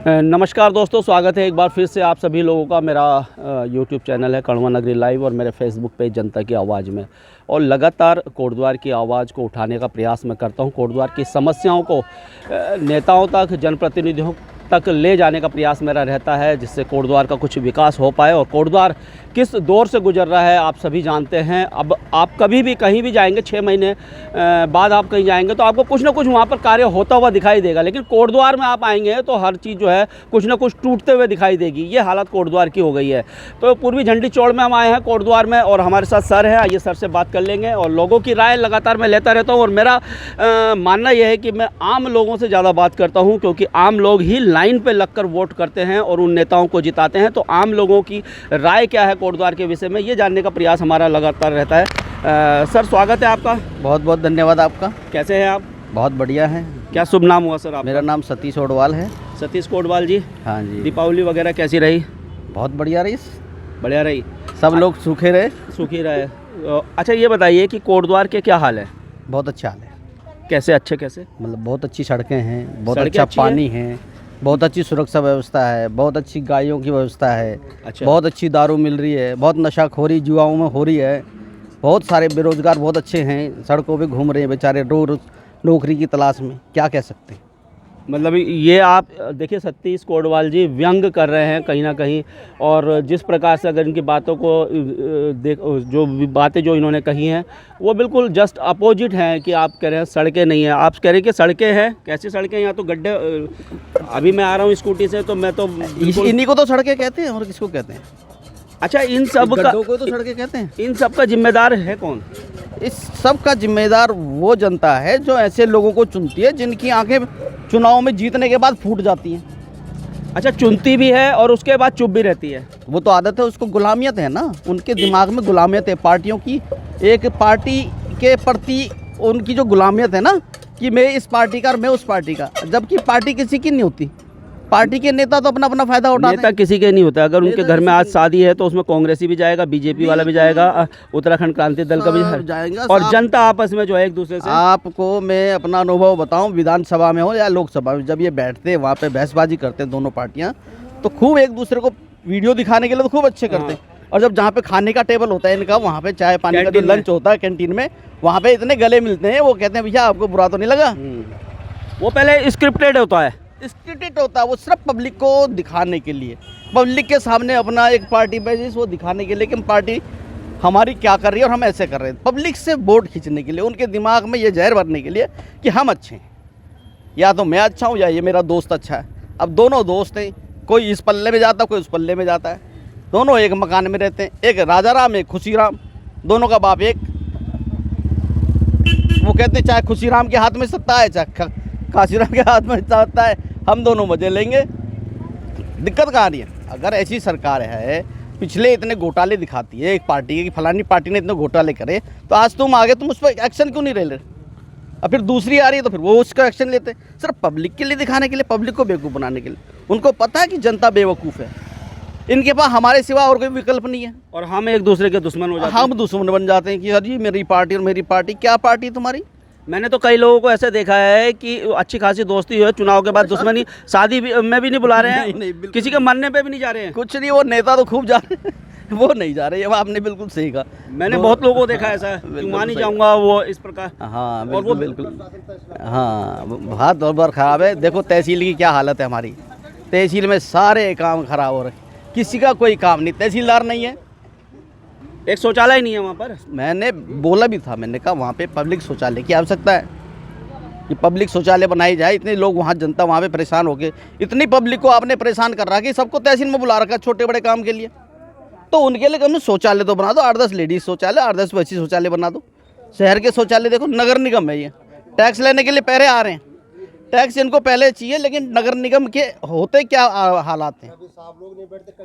नमस्कार दोस्तों, स्वागत है एक बार फिर से आप सभी लोगों का। मेरा YouTube चैनल है कड़वा नगरी लाइव और मेरे फेसबुक पेज जनता की आवाज़ में, और लगातार कोटद्वार की आवाज़ को उठाने का प्रयास मैं करता हूं। कोटद्वार की समस्याओं को नेताओं तक, जनप्रतिनिधियों तक ले जाने का प्रयास मेरा रहता है, जिससे कोटद्वार का कुछ विकास हो पाए। और कोटद्वार किस दौर से गुजर रहा है आप सभी जानते हैं। अब आप कभी भी कहीं भी जाएंगे, 6 महीने बाद आप कहीं जाएंगे तो आपको कुछ ना कुछ वहाँ पर कार्य होता हुआ दिखाई देगा, लेकिन कोटद्वार में आप आएंगे तो हर चीज़ जो है कुछ ना कुछ टूटते हुए दिखाई देगी। ये हालत कोटद्वार की हो गई है। तो पूर्वी झंडी चौड़ में हम आए हैं कोटद्वार में, और हमारे साथ सर है। आइए सर से बात कर लेंगे, और लोगों की राय लगातार मैं लेता रहता हूँ। और मेरा मानना यह है कि मैं आम लोगों से ज़्यादा बात करता हूँ, क्योंकि आम लोग ही लाइन पे लगकर वोट करते हैं और उन नेताओं को जिताते हैं। तो आम लोगों की राय क्या है कोटद्वार के विषय में, ये जानने का प्रयास हमारा लगातार रहता है। सर स्वागत है आपका। बहुत बहुत धन्यवाद आपका। कैसे हैं आप? बहुत बढ़िया है। क्या शुभ नाम हुआ सर आपका? मेरा नाम सतीश ओडवाल है। सतीश कोटवाल जी। हाँ जी। दीपावली वगैरह कैसी रही? बहुत बढ़िया रही। बढ़िया रही। सब लोग सूखे रहे। सुखी रहे। अच्छा ये बताइए कि कोटद्वार के क्या हाल है? बहुत अच्छा हाल है। कैसे? अच्छे कैसे? मतलब बहुत अच्छी सड़कें हैं, बहुत सड़कें अच्छा अच्छी पानी है, बहुत अच्छी सुरक्षा व्यवस्था है, बहुत अच्छी गायों की व्यवस्था है। अच्छा। बहुत अच्छी दारू मिल रही है, बहुत नशाखोरी युवाओं में हो रही है। बहुत सारे बेरोजगार बहुत अच्छे हैं, सड़कों पे घूम रहे हैं बेचारे, रोज नौकरी की तलाश में। क्या कह सकते हैं। मतलब ये आप देखिए, सतीश कोटवाल जी व्यंग कर रहे हैं कहीं ना कहीं, और जिस प्रकार से अगर इनकी बातों को जो बातें जो इन्होंने कही हैं वो बिल्कुल जस्ट अपोजिट हैं। कि आप कह रहे हैं सड़कें नहीं हैं, आप कह रहे हैं कि सड़कें हैं। कैसी सड़कें? यहाँ तो गड्ढे। अभी मैं आ रहा हूँ स्कूटी से तो मैं तो इन्हीं को तो सड़कें कहते हैं, और किसको कहते हैं? अच्छा, इन सब का को तो सड़कें कहते हैं। इन सब का जिम्मेदार है कौन? इस सब का जिम्मेदार वो जनता है जो ऐसे लोगों को चुनती है जिनकी आंखें चुनाव में जीतने के बाद फूट जाती हैं। अच्छा, चुनती भी है और उसके बाद चुप भी रहती है। वो तो आदत है, उसको गुलामियत है ना, उनके दिमाग में गुलामियत है पार्टियों की। एक पार्टी के प्रति उनकी जो गुलामियत है ना, कि मैं इस पार्टी का और मैं उस पार्टी का, जबकि पार्टी किसी की नहीं होती। पार्टी के नेता तो अपना अपना फायदा उठाते हैं। नेता किसी के नहीं होता। अगर उनके घर में आज शादी है तो उसमें कांग्रेसी भी जाएगा, बीजेपी वाला भी जाएगा, उत्तराखंड क्रांति दल का भी जाएगा, और जनता आपस में जो है एक दूसरे से। आपको मैं अपना अनुभव बताऊं, विधानसभा में हो या लोकसभा में, जब ये बैठते हैं वहाँ पे बहसबाजी करते हैं दोनों पार्टियाँ, तो खूब एक दूसरे को वीडियो दिखाने के लिए तो खूब अच्छे करते हैं। और जब जहाँ पे खाने का टेबल होता है इनका, वहाँ पे चाय पानी का जो लंच होता है कैंटीन में, वहाँ पे इतने गले मिलते हैं। वो कहते हैं भैया आपको बुरा तो नहीं लगा। वो पहले स्क्रिप्टेड होता है, स्क्रिप्टेड होता है। वो सिर्फ पब्लिक को दिखाने के लिए, पब्लिक के सामने अपना एक पार्टी बेसिस वो दिखाने के लिए कि पार्टी हमारी क्या कर रही है और हम ऐसे कर रहे हैं। पब्लिक से वोट खींचने के लिए, उनके दिमाग में ये जहर भरने के लिए कि हम अच्छे हैं, या तो मैं अच्छा हूँ या ये मेरा दोस्त अच्छा है। अब दोनों दोस्त हैं, कोई इस पल्ले में जाता है, कोई उस पल्ले में जाता है। दोनों एक मकान में रहते हैं, एक राजा राम एक खुशी राम, दोनों का बाप एक। वो कहते हैं चाहे खुशी राम के हाथ में सत्ता है, चाहे काशीराम के हाथ में सत्ता है, हम दोनों मजे लेंगे। दिक्कत कहाँ रही है? अगर ऐसी सरकार है, पिछले इतने घोटाले दिखाती है एक पार्टी के कि फलानी पार्टी ने इतने घोटाले करे, तो आज तुम आगे तुम उस पर एक्शन क्यों नहीं ले रहे? और फिर दूसरी आ रही है तो फिर वो उसका एक्शन लेते हैं, सिर्फ पब्लिक के लिए दिखाने के लिए, पब्लिक को बेवकूफ़ बनाने के लिए। उनको पता है कि जनता बेवकूफ़ है, इनके पास हमारे सिवा और कोई विकल्प नहीं है, और हम एक दूसरे के दुश्मन हो जाते हैं। हम दुश्मन बन जाते हैं कि अरे मेरी पार्टी और मेरी पार्टी। क्या पार्टी तुम्हारी? मैंने तो कई लोगों को ऐसे देखा है कि अच्छी खासी दोस्ती है, चुनाव के बाद दुश्मनी, शादी में भी नहीं बुला रहे हैं, नहीं, किसी के मरने पे भी नहीं जा रहे हैं। कुछ नहीं, वो नेता तो खूब जा रहे हैं, वो नहीं जा रहे हैं। आपने बिल्कुल सही कहा। मैंने बहुत लोगों को देखा ऐसा, वहाँ नहीं जाऊँगा, वो इस प्रकार। हाँ बिल्कुल बिल्कुल। हाँ हाथ बहुत ख़राब है। देखो तहसील की क्या हालत है हमारी। तहसील में सारे काम खराब हो रहे हैं, किसी का कोई काम नहीं। तहसीलदार नहीं है, एक शौचालय नहीं है वहाँ पर। मैंने बोला भी था, मैंने कहा वहाँ पे पब्लिक शौचालय की आवश्यकता है, कि पब्लिक शौचालय बनाई जाए। इतने लोग वहाँ, जनता वहाँ पे परेशान हो गए, इतनी पब्लिक को आपने परेशान कर रहा कि सबको तहसील में बुला रखा छोटे बड़े काम के लिए। तो उनके लिए कम शौचालय तो बना दो, 8-10 लेडीज शौचालय, 8-10 बच्ची शौचालय बना दो। शहर के शौचालय देखो, नगर निगम है ये, टैक्स लेने के लिए पहले आ रहे हैं। टैक्स इनको पहले चाहिए, लेकिन नगर निगम के होते क्या हालात हैं।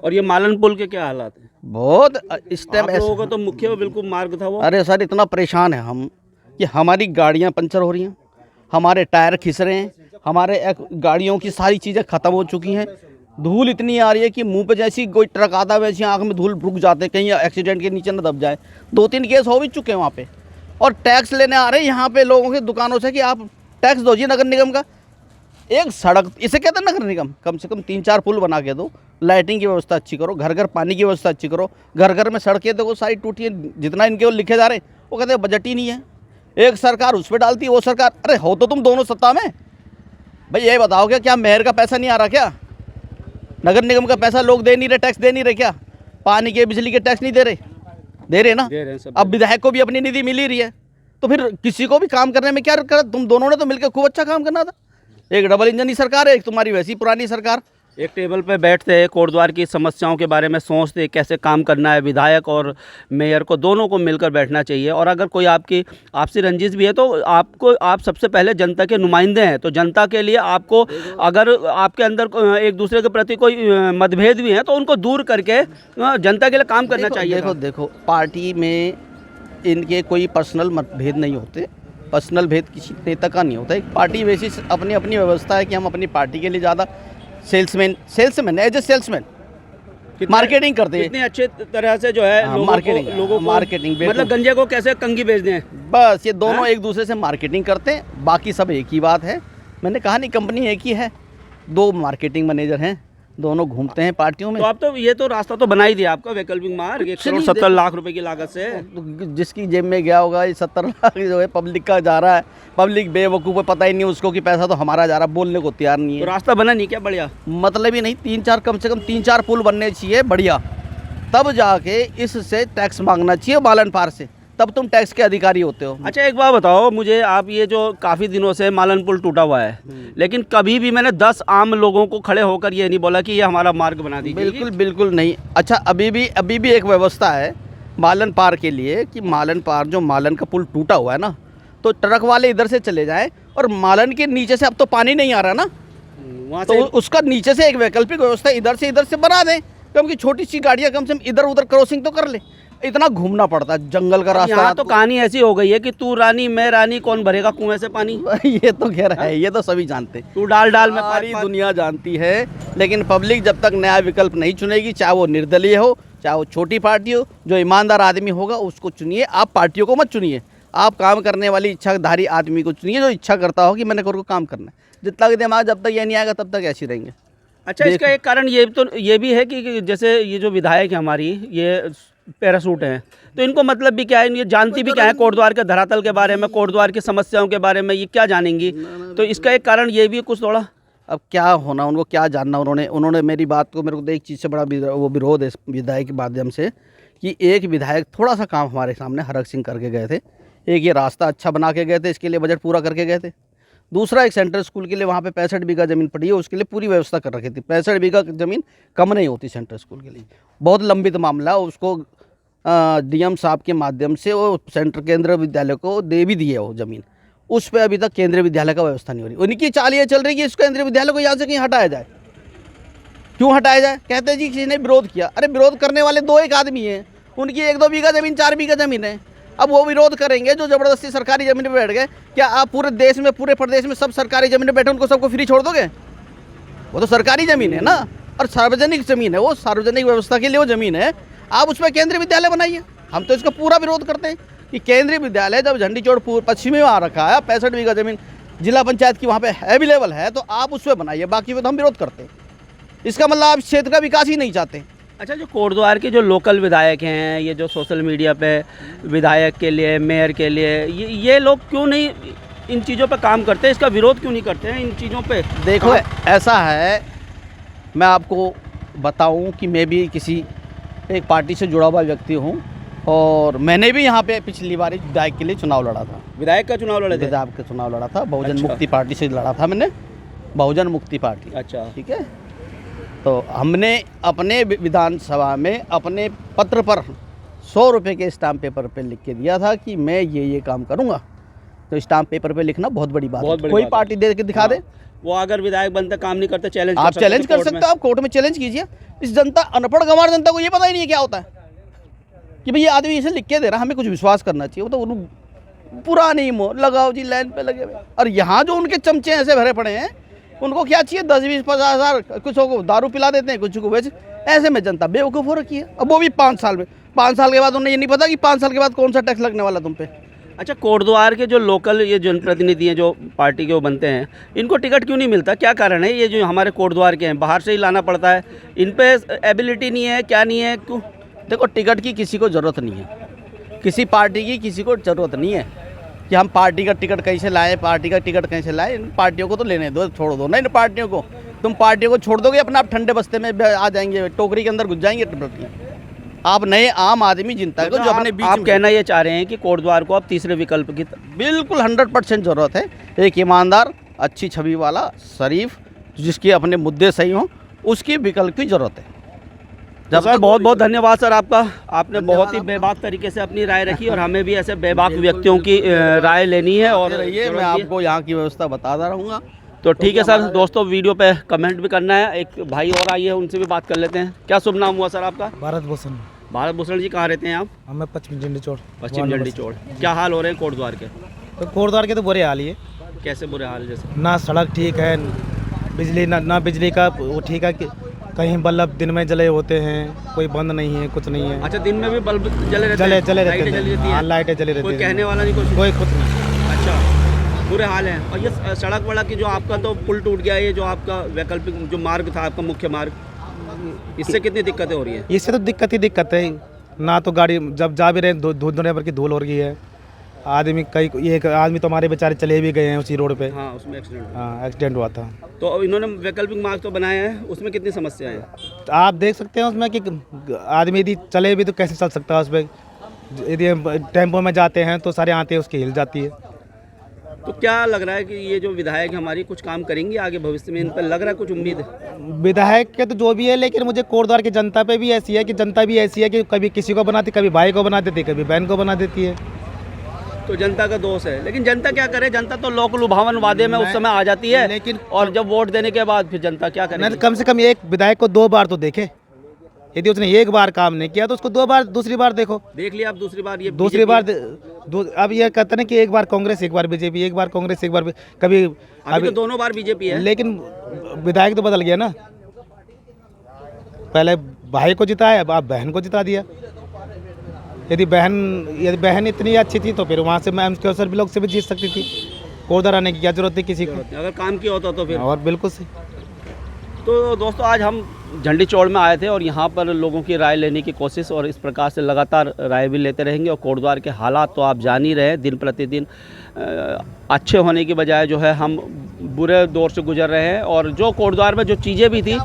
और ये मालन पुल के क्या हालात हैं? बहुत इस टाइम लोगों का तो मुख्य बिल्कुल मार्ग था वो। अरे सर इतना परेशान है हम कि हमारी गाड़ियां पंचर हो रही हैं, हमारे टायर खिस रहे हैं, हमारे गाड़ियों की सारी चीज़ें ख़त्म हो चुकी हैं। धूल इतनी आ रही है कि मुंह पे जैसी कोई ट्रक आता है वैसी आँख में धूल रुक जाते, कहीं एक्सीडेंट के नीचे न दब जाए। 2-3 केस हो भी चुके हैं वहाँ पे। और टैक्स लेने आ रहे हैं यहाँ पे लोगों की दुकानों से कि आप टैक्स दो जी नगर निगम का। एक सड़क, इसे कहते हैं नगर निगम, कम से कम 3-4 पुल बना के दो, लाइटिंग की व्यवस्था अच्छी करो, घर घर पानी की व्यवस्था अच्छी करो। घर घर में सड़कें देखो सारी टूटी है, जितना इनके वो लिखे जा रहे हैं वो कहते हैं बजट ही नहीं है। एक सरकार उस पर डालती है, वो सरकार, अरे हो तो तुम दोनों सत्ता में। भाई ये बताओ क्या मेयर का पैसा नहीं आ रहा क्या? नगर निगम का पैसा लोग दे नहीं रहे, टैक्स दे नहीं रहे क्या? पानी के बिजली के टैक्स नहीं दे रहे ना? अब विधायक को भी अपनी निधि मिल ही रही है, तो फिर किसी को भी काम करने में क्या कर, तुम दोनों ने तो मिलकर खूब अच्छा काम करना था। एक डबल इंजन की सरकार है, एक तुम्हारी वैसी पुरानी सरकार। एक टेबल पे बैठते हैं, कोटद्वार की समस्याओं के बारे में सोचते, कैसे काम करना है। विधायक और मेयर को दोनों को मिलकर बैठना चाहिए। और अगर कोई आपकी आपसी रंजिश भी है तो आप सबसे पहले जनता के नुमाइंदे हैं, तो जनता के लिए आपको, अगर आपके अंदर एक दूसरे के प्रति कोई मतभेद भी हैं तो उनको दूर करके जनता के लिए काम करना चाहिए। देखो पार्टी में इनके कोई पर्सनल मतभेद नहीं होते, पर्सनल भेद किसी नेता का नहीं होता। एक पार्टी वैसी अपनी अपनी व्यवस्था है कि हम अपनी पार्टी के लिए ज़्यादा salesman as a salesman marketing करते हैं। इतने अच्छे तरह से जो है लोगों को मार्केटिंग, मतलब गंजे को कैसे कंगी बेच दें, बस ये दोनों एक दूसरे से मार्केटिंग करते हैं, बाकी सब एक ही बात है। मैंने कहा नहीं, कंपनी एक ही है, 2 मार्केटिंग मैनेजर हैं, दोनों घूमते हैं पार्टियों में। तो आप तो ये तो रास्ता तो बना ही दिया आपका, वैकल्पिक मार्ग 1 करोड़ 70 लाख रुपए की लागत से। जिसकी जेब में गया होगा ये 70 लाख जो है पब्लिक का जा रहा है। पब्लिक बेवकूफ़ है, पता ही नहीं उसको कि पैसा तो हमारा जा रहा, बोलने को तैयार नहीं है। तो रास्ता बना नहीं क्या? बढ़िया, मतलब ही नहीं, 3-4 कम से कम 3-4 पुल बनने चाहिए बढ़िया, तब जाके इससे टैक्स मांगना चाहिए मालन पार से, तब तुम टैक्स के अधिकारी होते हो। अच्छा एक बात बताओ मुझे, आप ये जो काफ़ी दिनों से मालन पुल टूटा हुआ है, लेकिन कभी भी मैंने 10 आम लोगों को खड़े होकर ये नहीं बोला कि ये हमारा मार्ग बना दीजिए। बिल्कुल नहीं। अच्छा अभी भी एक व्यवस्था है मालन पार के लिए कि मालन पार, जो मालन का पुल टूटा हुआ है ना, तो ट्रक वाले इधर से चले जाएं और मालन के नीचे से, अब तो पानी नहीं आ रहा ना, वहाँ तो उसका नीचे से एक वैकल्पिक व्यवस्था इधर से बना दें, क्योंकि छोटी सी गाड़ियाँ कम से कम इधर उधर क्रॉसिंग तो कर ले। इतना घूमना पड़ता है, जंगल का रास्ता। यहाँ तो कहानी ऐसी हो गई है कि तू रानी मैं रानी, कौन भरेगा कुएं से पानी। ये तो खैर है, ये तो सभी जानते हैं, तू डाल में सारी दुनिया जानती है। लेकिन पब्लिक जब तक नया विकल्प नहीं चुनेगी, चाहे वो निर्दलीय हो, चाहे वो छोटी पार्टी हो, जो ईमानदार आदमी होगा उसको चुनिए। आप पार्टियों को मत चुनिए, आप काम करने वाली इच्छाधारी आदमी को चुनिए, जो इच्छा करता हो कि मैंने को काम करना है। जितना कि दिमाग जब तक ये नहीं आएगा तब तक ऐसे रहेंगे। अच्छा इसका एक कारण ये भी है कि जैसे ये जो विधायक है हमारी, ये पैरासूट हैं, तो इनको मतलब भी क्या है, ये जानती भी क्या है कोटद्वार के धरातल के बारे में, कोटद्वार की समस्याओं के बारे में ये क्या जानेंगी? तो इसका एक कारण ये भी कुछ थोड़ा, अब क्या होना, उनको क्या जानना। उन्होंने मेरी बात को, मेरे को एक चीज़ से बड़ा वो विरोध है विधायक के माध्यम से, कि एक विधायक थोड़ा सा काम हमारे सामने हरक सिंह करके गए थे। एक ये रास्ता अच्छा बना के गए थे, इसके लिए बजट पूरा करके गए थे। दूसरा, एक सेंट्रल स्कूल के लिए वहाँ पे 65 बीघा ज़मीन पड़ी है, उसके लिए पूरी व्यवस्था कर रखी थी। 65 बीघा ज़मीन कम नहीं होती सेंट्रल स्कूल के लिए, बहुत लंबित मामला। उसको डीएम साहब के माध्यम से वो सेंट्रल केंद्रीय विद्यालय को दे भी दिए वो ज़मीन, उस पर अभी तक केंद्रीय विद्यालय का व्यवस्था नहीं हो रही। उनकी चाल ये चल रही है कि इस केंद्रीय विद्यालय को यहाँ से कहीं हटाया जाए। क्यों हटाया जाए? कहते हैं जी किसी ने विरोध किया। अरे विरोध करने वाले 2-1 आदमी हैं, उनकी 1-2 बीघा ज़मीन, 4 बीघा ज़मीन है। अब वो विरोध करेंगे जो ज़बरदस्ती सरकारी ज़मीन पर बैठ गए। क्या आप पूरे देश में, पूरे प्रदेश में सब सरकारी ज़मीन पर बैठे उनको सबको फ्री छोड़ दोगे? वो तो सरकारी ज़मीन है ना, और सार्वजनिक ज़मीन है, वो सार्वजनिक व्यवस्था के लिए वो ज़मीन है। आप उस पर केंद्रीय विद्यालय बनाइए। हम तो इसका पूरा विरोध करते हैं कि केंद्रीय विद्यालय जब झंडी चौड़ पश्चिमी में आ रखा है, 65 बीघा ज़मीन जिला पंचायत की वहाँ पे अवेलेबल है, तो आप उस पर बनाइए, बाकी पे तो हम विरोध करते हैं। इसका मतलब आप क्षेत्र का विकास ही नहीं चाहते। अच्छा जो कोटद्वार के जो लोकल विधायक हैं, ये जो सोशल मीडिया पे विधायक के लिए, मेयर के लिए, ये लोग क्यों नहीं इन चीज़ों पे काम करते, इसका विरोध क्यों नहीं करते हैं इन चीज़ों पे? देखो ऐसा है, मैं आपको बताऊं कि मैं भी किसी एक पार्टी से जुड़ा हुआ व्यक्ति हूं, और मैंने भी यहाँ पे पिछली बार विधायक के लिए चुनाव लड़ा था। विधायक का चुनाव लड़े थे? विधायक का चुनाव लड़ा था, बहुजन मुक्ति पार्टी से लड़ा था मैंने, बहुजन मुक्ति पार्टी। अच्छा ठीक है। तो हमने अपने विधानसभा में अपने पत्र पर 100 रुपये के स्टाम्प पेपर पे लिख के दिया था कि मैं ये काम करूँगा। तो स्टाम्प पेपर पे लिखना बहुत बड़ी बात है। कोई पार्टी दे के दिखा दे, वो अगर विधायक बनते काम नहीं करते, चैलेंज आप चैलेंज कर सकते हो, आप कोर्ट में चैलेंज कीजिए। इस जनता, अनपढ़ गंवार जनता को ये पता ही नहीं है क्या होता है कि भाई ये आदमी इसे लिख के दे रहा, हमें कुछ विश्वास करना चाहिए। वो तो पुरानी मोह लगाओ जी, लाइन पे लगे हुए। और यहाँ जो उनके चमचे ऐसे भरे पड़े हैं, उनको क्या चाहिए? 10-20-50 हज़ार, कुछ को दारू पिला देते हैं, कुछ को बेच। ऐसे में जनता बेवकूफ़ हो रखी है। अब वो भी 5 साल में, 5 साल के बाद उन्हें ये नहीं पता कि 5 साल के बाद कौन सा टैक्स लगने वाला तुम पे। अच्छा, कोटद्वार के जो लोकल ये जनप्रतिनिधि हैं, जो पार्टी के वो बनते हैं, इनको टिकट क्यों नहीं मिलता? क्या कारण है? ये जो हमारे कोटद्वार के हैं, बाहर से ही लाना पड़ता है, इन पे एबिलिटी नहीं है, क्या नहीं है, क्यों? देखो, टिकट की किसी को ज़रूरत नहीं है, किसी पार्टी की किसी को ज़रूरत नहीं है कि हम पार्टी का टिकट कैसे लाएं, पार्टी का टिकट कैसे लाएं। इन पार्टियों को तो लेने दो, छोड़ दो ना इन पार्टियों को। तुम पार्टियों को छोड़ दोगे, अपना आप ठंडे बस्ते में आ जाएंगे, टोकरी के अंदर घुस जाएंगे। आप नए आम आदमी जनता को जो अपने बीच आप में कहना ये चाह रहे हैं कि कोटद्वार को अब तीसरे विकल्प की बिल्कुल 100% ज़रूरत है। एक ईमानदार, अच्छी छवि वाला, शरीफ, जिसके अपने मुद्दे सही हों, उसकी विकल्प की ज़रूरत है। जब सर, बहुत बहुत धन्यवाद सर आपका। आपने धन्यवाद बहुत ही आपका। बेबाक तरीके से अपनी राय रखी और हमें भी ऐसे बेबाक व्यक्तियों की राय लेनी है। और रहिए, मैं आपको यहाँ की व्यवस्था बताता रहूँगा। तो ठीक है सर, दोस्तों वीडियो पे कमेंट भी करना है। एक भाई और आई है, उनसे भी बात कर लेते हैं। क्या शुभ नाम हुआ सर आपका? भारत भूषण। भारत भूषण जी, कहाँ रहते हैं आप? हमें पश्चिम झंडी चौड़। पश्चिम झंडी चौड़। क्या हाल हो रहे हैं कोटद्वार के? तो कोटद्वार के तो बुरे हाल ही है, कैसे बुरे हाल? जैसे ना सड़क ठीक है, बिजली ना बिजली का वो ठीक है कि कहीं बल्ब दिन में जले होते हैं, कोई बंद नहीं है, कुछ नहीं है। अच्छा, दिन में भी बल्ब जले रहते जले हैं? जले लाइटें रहते जली हैं, रहती हाँ, हैं? लाइटें जली रहती कोई हैं, कहने वाला नहीं, कोई कुछ नहीं। अच्छा, बुरे हाल है। और ये सड़क वड़क की जो आपका तो पुल टूट गया है, ये जो आपका वैकल्पिक जो मार्ग था, आपका मुख्य मार्ग, इससे कितनी दिक्कतें हो रही है? इससे तो दिक्कत है, ना तो गाड़ी जब जा भी रहे धुंध भर की धूल हो रही है। आदमी एक आदमी तो हमारे बेचारे चले भी गए हैं उसी रोड पे। हाँ, उसमें एक्सीडेंट। हाँ, एक्सीडेंट हुआ था। तो इन्होंने वैकल्पिक मार्ग तो बनाया है, उसमें कितनी समस्याएं हैं? तो आप देख सकते हैं उसमें कि आदमी यदि चले भी तो कैसे चल सकता है उस पर। यदि टेम्पो में जाते हैं तो सारे आते उसकी हिल जाती है। तो क्या लग रहा है कि ये जो विधायक हमारी कुछ काम करेंगे आगे भविष्य में? इन पर लग रहा है कुछ उम्मीद है? विधायक के तो जो भी है, लेकिन मुझे कोटद्वार की जनता पे भी ऐसी है कि जनता भी ऐसी है कि कभी किसी को बनाती, कभी भाई को बना देती, कभी बहन को बना देती है। तो जनता का दोष है, लेकिन जनता क्या करे? जनता तो लोक लुभावन वादे में उस समय आ जाती है, लेकिन और जब वोट देने के बाद फिर जनता क्या करे? नहीं तो कम से कम एक विधायक को 2 बार तो देखे। यदि उसने एक बार काम नहीं किया तो उसको 2 बार दूसरी बार देखो। देख लिया आप दूसरी बार? ये दूसरी बार अब ये कहते हैं कि एक बार कांग्रेस, एक बार बीजेपी, एक बार कांग्रेस, एक बार कभी अभी तो दोनों बार बीजेपी है। लेकिन विधायक तो बदल गया ना। पहले भाई को जिताया, अब आप बहन को जिता दिया। यदि बहन इतनी अच्छी थी तो फिर वहाँ से मैं कैंसर ब्लॉक से भी जीत सकती थी। कोटद्वार आने की क्या जरूरत थी किसी को? अगर काम किया होता तो फिर। और बिल्कुल सही। तो दोस्तों, आज हम झंडी चौड़ में आए थे और यहाँ पर लोगों की राय लेने की कोशिश, और इस प्रकार से लगातार राय भी लेते रहेंगे। और कोटद्वार के हालात तो आप जान ही रहे हैं, दिन प्रतिदिन अच्छे होने की बजाय जो है हम बुरे दौर से गुजर रहे हैं। और जो कोटद्वार में जो चीज़ें भी थी,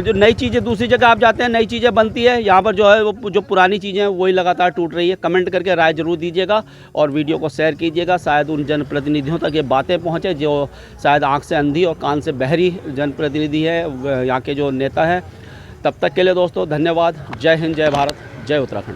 जो नई चीज़ें, दूसरी जगह आप जाते हैं नई चीज़ें बनती है, यहाँ पर जो है वो जो पुरानी चीज़ें हैं वही लगातार टूट रही है। कमेंट करके राय ज़रूर दीजिएगा और वीडियो को शेयर कीजिएगा, शायद उन जनप्रतिनिधियों तक ये बातें पहुँचे जो शायद आँख से अंधी और कान से बहरी जनप्रतिनिधि है, यहाँ के जो नेता है। तब तक के लिए दोस्तों धन्यवाद। जय हिंद, जय भारत, जय उत्तराखंड।